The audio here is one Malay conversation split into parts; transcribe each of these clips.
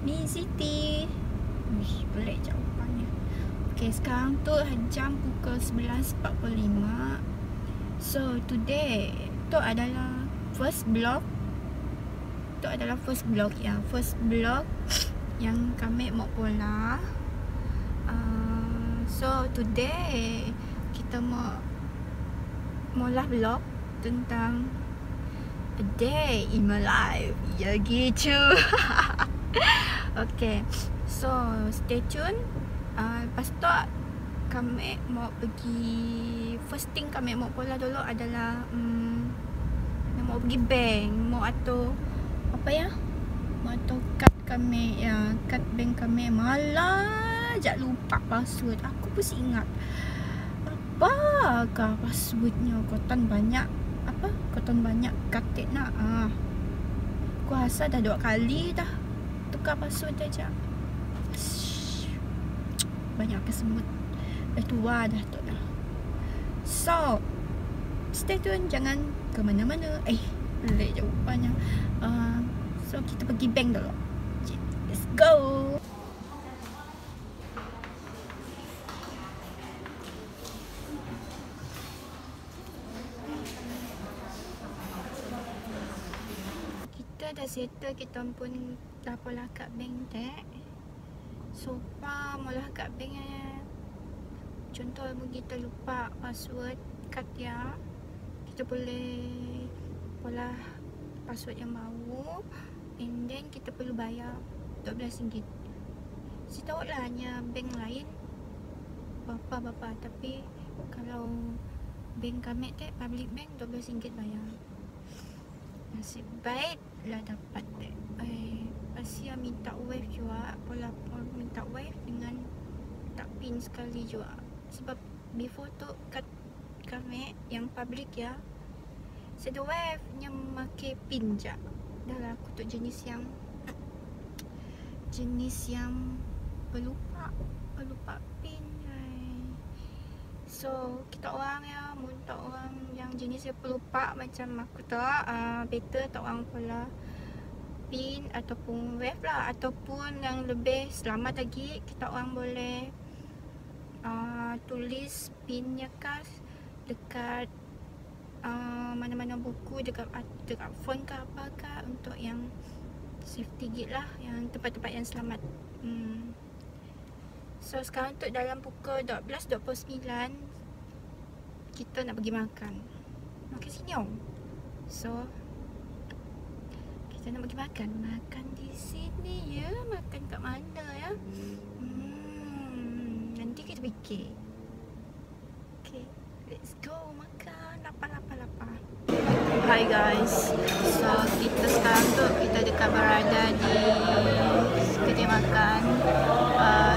Ni Siti. Uish, pelik jawapannya. Okay, sekarang tu jam pukul 11.45. So, today tu adalah first vlog. Tu adalah first vlog yang kami mau pola. So, today kita mau lah vlog tentang a day in my life. Ya gitu. Okay, so stay tune. Lepas tu kami mau pergi, first thing kami mau pola dulu adalah mau pergi bank, mau atau apa ya, mau atau kad kami ya, kad bank kami. Malah jak lupa password. Aku pun ingat apakah passwordnya. Kotan banyak apa, kotan banyak kad tak nak. Aku rasa dah 2 kali dah tukar password aja. Banyak kesemut. Dah tua dah tu dah. So, stay tune, jangan ke mana-mana. Pelik jawapannya. So, kita pergi bank dulu. Let's go. Kita dah settle, kita pun dah pola kat bank dek. So far mula kat bank contoh kita lupa password kad ya, kita boleh pola password yang baru, and then kita perlu bayar RM12. Saya tahu lah hanya bank lain bapa, tapi kalau bank kami dek, public bank, RM12 bayar. Nasib baik lah dapat dek. Asia minta wave juga, pola minta wave dengan tak pin sekali juga. Sebab before tu kat kami yang public ya, saya ada wave yang pakai pin je. Dah lah aku tu jenis yang pelupa pin. So kita orang ya, muntah orang yang jenis yang pelupa macam aku tu, better tak orang pola pin ataupun wave lah, ataupun yang lebih selamat lagi, kita orang boleh tulis pinnya kas dekat mana-mana buku, dekat phone ke apa ke, untuk yang safety gate lah, yang tempat-tempat yang selamat. So sekarang tu dalam pukul 12.29, kita nak pergi makan sinyong. So kita nak pergi makan di sini ya. Makan kat mana ya? Nanti kita fikir. Okay, let's go makan. Lapar. Hi guys. So kita sekarang tu kita dekat berada di kedai makan.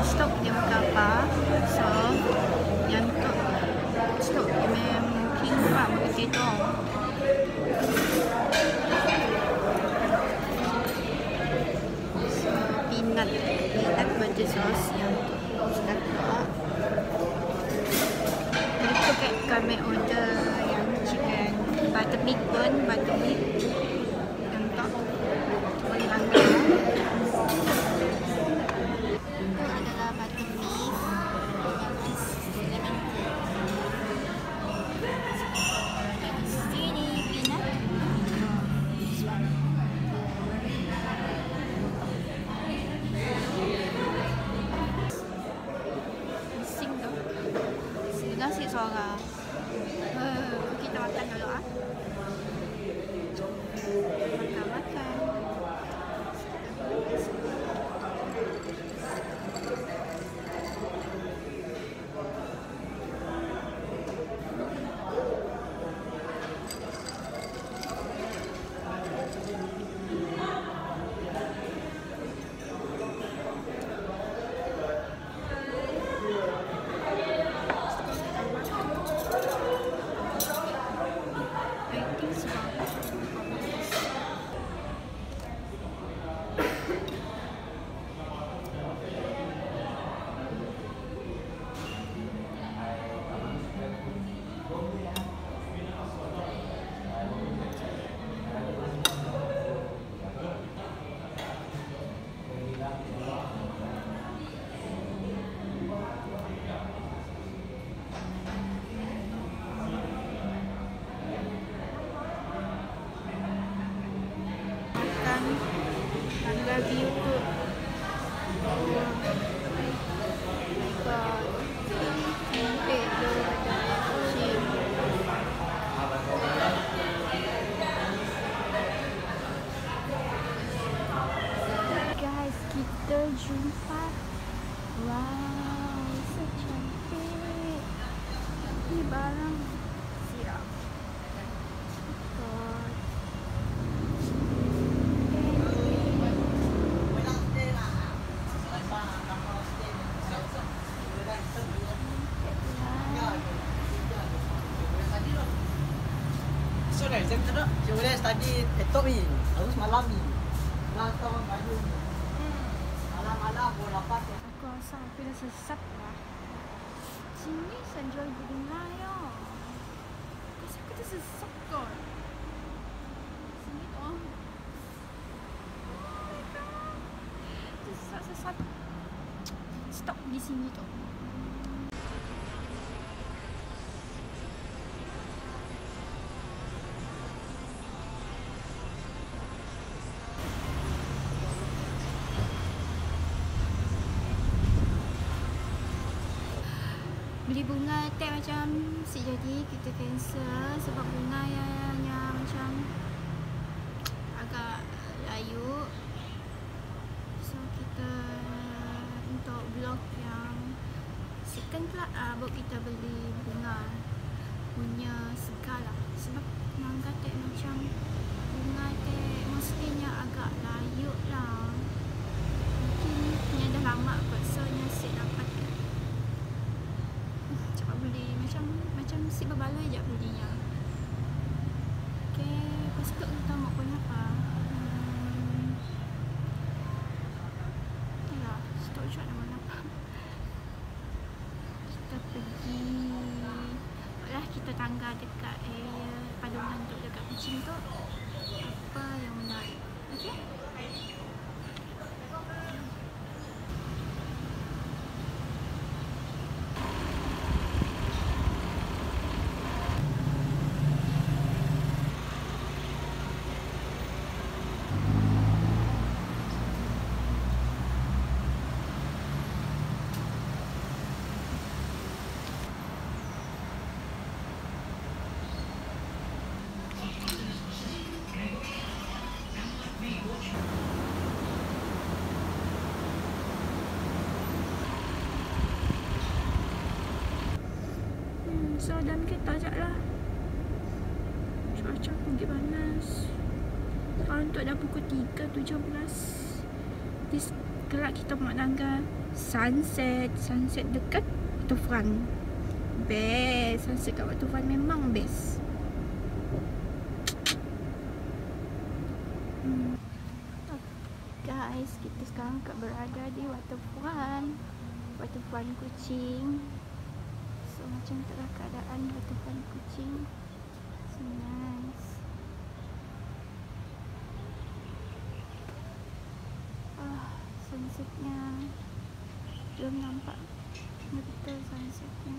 Stok dia makan apa? So yang tu stok dia mungkin apa begitu. Peanut butter sauce yang sudah keluar. Itu kayak kami order yang chicken buttermilk pun, buttermilk yang top boleh langgar. Itu adalah buttermilk yang lemon. Sini peanut. Nasi suara. Kita makan dulu love you. Oh my god. Cantik dia ada kucing. Guys, kita jumpa. Wow, so cantik. Ini barang siap. God. So dah, saya tak. Saya boleh study laptop ni. Harus malam ni. Malam tahun baru ni. Malam-malam pukul 8. Aku rasa aku dah sesat lah. Sini saya jual bunga ya. Rasa aku dah sesat kot. Sini tu. Oh my god. Sesat. Stop di sini tu. Beli bunga tag macam si jadi kita cancel sebab bunga yang macam agak layu. So kita untuk vlog yang second pula buat kita beli bunga punya segar lah. Sebab mangga tag macam bunga tag mestinya agak layu lah. Mungkin punya dah lama kot, so nyasik dapat. Cepat beli macam si berbaloi je belinya. Okay, lepas tu kita mau pun apa? Ya, stok juga nama apa? Kita pergi. Lah kita tangga dekat area padungan tu dekat kucing tu. Apa yang menarik? Okay? So dalam kereta sekejap lah. Cuaca pergi panas. Sekarang tu dah pukul 3.17. Di sekelak kita mau tangga sunset. Sunset dekat waterfront. Best. Sunset kat waterfront memang best. Guys, kita sekarang berada di waterfront. Waterfront Kuching. So macam itulah keadaan waterfront Kuching. So nice. Sunsetnya belum nampak betul sunsetnya.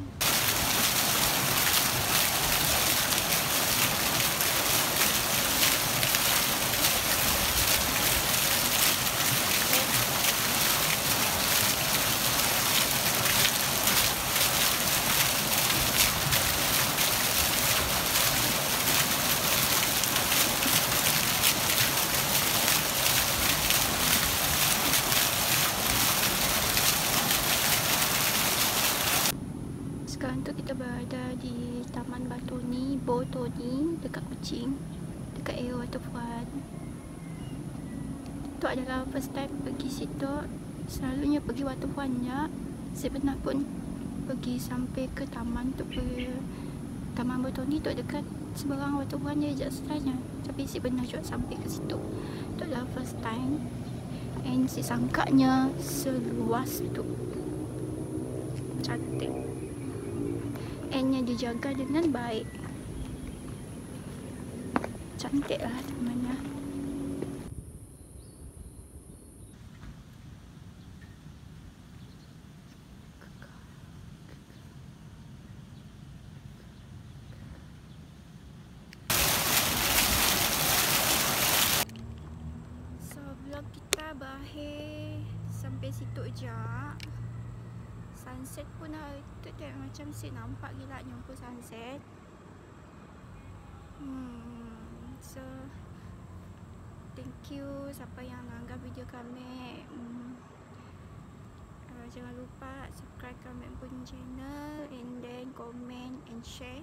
Sekarang tu kita berada di Taman Batoni, Botoni dekat Kuching, dekat area waterfront. Tu adalah first time pergi situ. Selalunya pergi waterfront je. Saya pernah pun pergi sampai ke taman tu, Taman Botoni tu dekat seberang waterfront je setelahnya. Tapi saya pernah juga sampai ke situ. Tu adalah first time. And saya sangkanya seluas tu. Cantik. N-nya dijaga dengan baik. Cantik lah tamannya. So vlog kita sampai situ je. Sunset pun dah tu macam nampak gila nyampu sunset. So thank you siapa yang nanggap video kami. Jangan lupa subscribe kami pun channel, and then comment and share.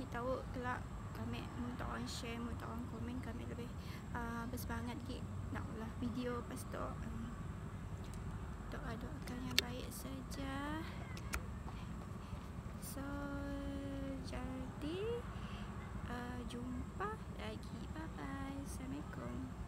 Kita tahu kelak kami minta orang share, minta orang komen, kami lebih bersemangat lagi nak ulah video lepas tu. Doa-doakan yang baik saja. So jadi jumpa lagi. Bye bye. Assalamualaikum.